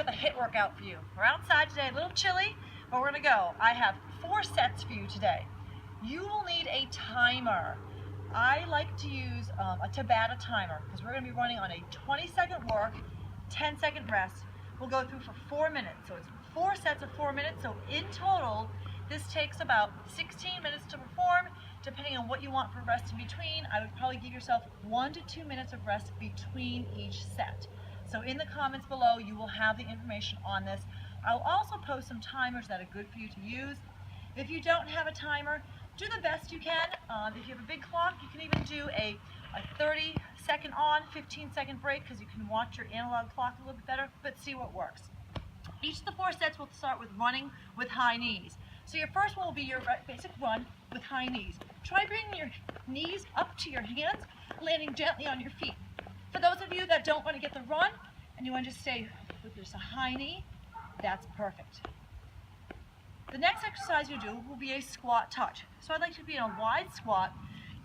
have a HIIT workout for you. We're outside today, a little chilly, but we're gonna go. I have 4 sets for you today. You will need a timer. I like to use a Tabata timer because we're gonna be running on a 20-second work, 10-second rest. We'll go through for 4 minutes. So it's 4 sets of 4 minutes. So in total, this takes about 16 minutes to perform. Depending on what you want for rest in between, I would probably give yourself 1 to 2 minutes of rest between each set. So in the comments below, you will have the information on this. I'll also post some timers that are good for you to use. If you don't have a timer, do the best you can. If you have a big clock, you can even do a 30-second on, 15-second break, because you can watch your analog clock a little bit better, but see what works. Each of the 4 sets will start with running with high knees. So your first one will be your basic run with high knees. Try bringing your knees up to your hands, landing gently on your feet. For those of you that don't want to get the run and you want to just stay with just a high knee, that's perfect. The next exercise you do will be a squat touch. So I'd like you to be in a wide squat,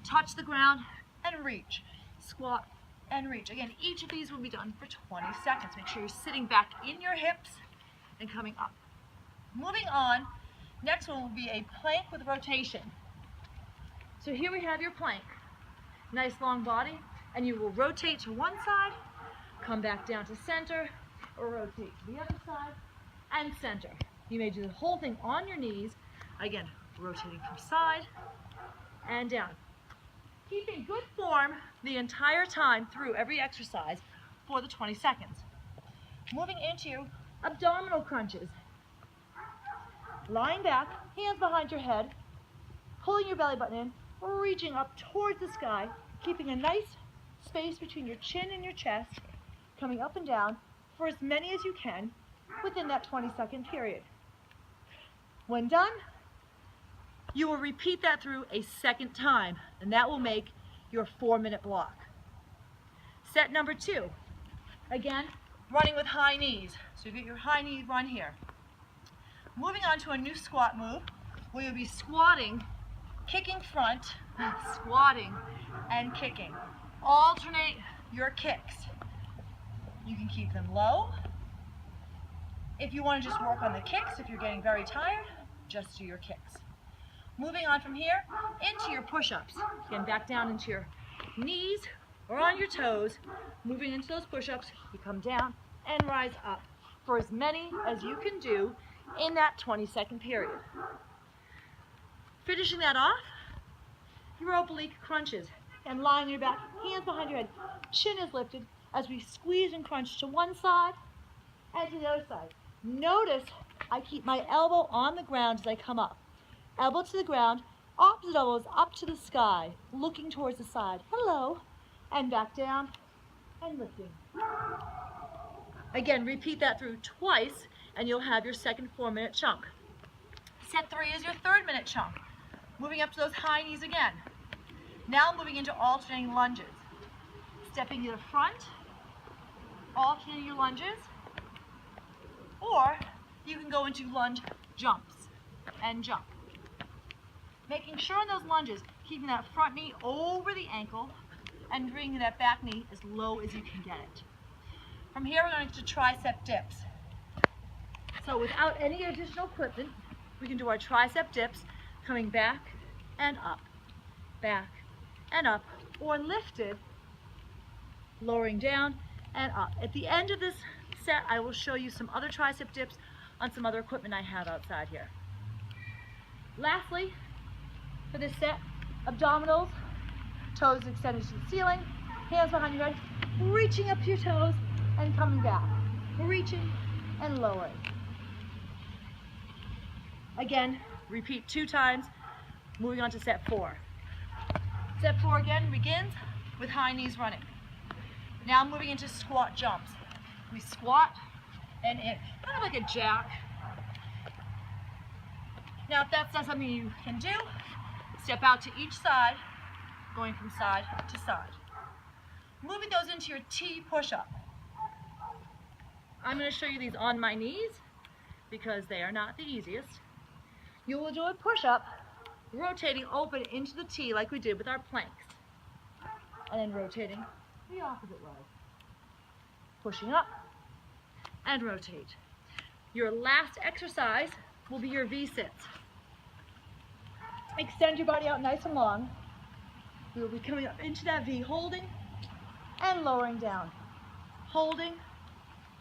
touch the ground and reach. Squat and reach. Again, each of these will be done for 20 seconds. Make sure you're sitting back in your hips and coming up. Moving on, next one will be a plank with rotation. So here we have your plank. Nice long body, and you will rotate to one side, come back down to center, or rotate to the other side and center. You may do the whole thing on your knees, again, rotating from side and down. Keeping good form the entire time through every exercise for the 20 seconds. Moving into abdominal crunches. Lying back, hands behind your head, pulling your belly button in, reaching up towards the sky, keeping a nice space between your chin and your chest, coming up and down for as many as you can within that 20-second period. When done, you will repeat that through a second time, and that will make your 4-minute block. Set number 2, again, running with high knees. So you get your high knee run here. Moving on to a new squat move, where you'll be squatting, kicking front, squatting, and kicking. Alternate your kicks. You can keep them low. If you want to just work on the kicks, if you're getting very tired, just do your kicks. Moving on from here, into your push-ups. Again, back down into your knees or on your toes. Moving into those push-ups, you come down and rise up for as many as you can do in that 20-second period. Finishing that off, your oblique crunches. And lying on your back, hands behind your head, chin is lifted as we squeeze and crunch to one side and to the other side. Notice I keep my elbow on the ground as I come up. Elbow to the ground, opposite elbows up to the sky, looking towards the side. Hello. And back down and lifting. Again, repeat that through twice and you'll have your second 4-minute chunk. Set 3 is your 3rd-minute chunk. Moving up to those high knees again. Now moving into alternating lunges. Stepping to the front, alternating your lunges, or you can go into lunge jumps and jump. Making sure on those lunges, keeping that front knee over the ankle and bringing that back knee as low as you can get it. From here, we're going to tricep dips. So without any additional equipment, we can do our tricep dips, coming back and up, or lifted, lowering down and up. At the end of this set, I will show you some other tricep dips on some other equipment I have outside here. Lastly, for this set, abdominals, toes extended to the ceiling, hands behind your head, reaching up to your toes and coming back, reaching and lowering. Again, repeat 2 times, moving on to set 4. Set 4 again begins with high knees running. Now moving into squat jumps. We squat and in, kind of like a jack. Now if that's not something you can do, step out to each side, going from side to side. Moving those into your T push-up. I'm going to show you these on my knees because they are not the easiest. You will do a push-up, rotating open into the T like we did with our planks. And then rotating the opposite way. Pushing up and rotate. Your last exercise will be your V-sits. Extend your body out nice and long. We will be coming up into that V, holding and lowering down. Holding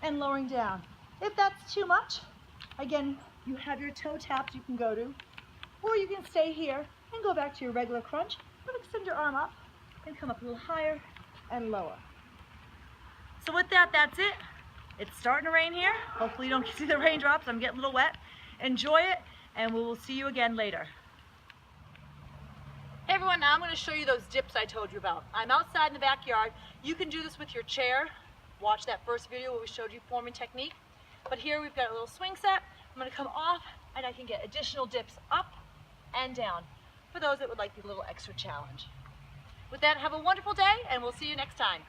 and lowering down. If that's too much, again, you have your toe taps you can go to, or you can stay here and go back to your regular crunch, but extend your arm up and come up a little higher and lower. So with that, that's it. It's starting to rain here. Hopefully you don't see the raindrops. I'm getting a little wet. Enjoy it, and we will see you again later. Hey everyone, now I'm going to show you those dips I told you about. I'm outside in the backyard. You can do this with your chair. Watch that first video where we showed you forming technique. But here we've got a little swing set. I'm going to come off and I can get additional dips up and down for those that would like the little extra challenge. With that, have a wonderful day and we'll see you next time.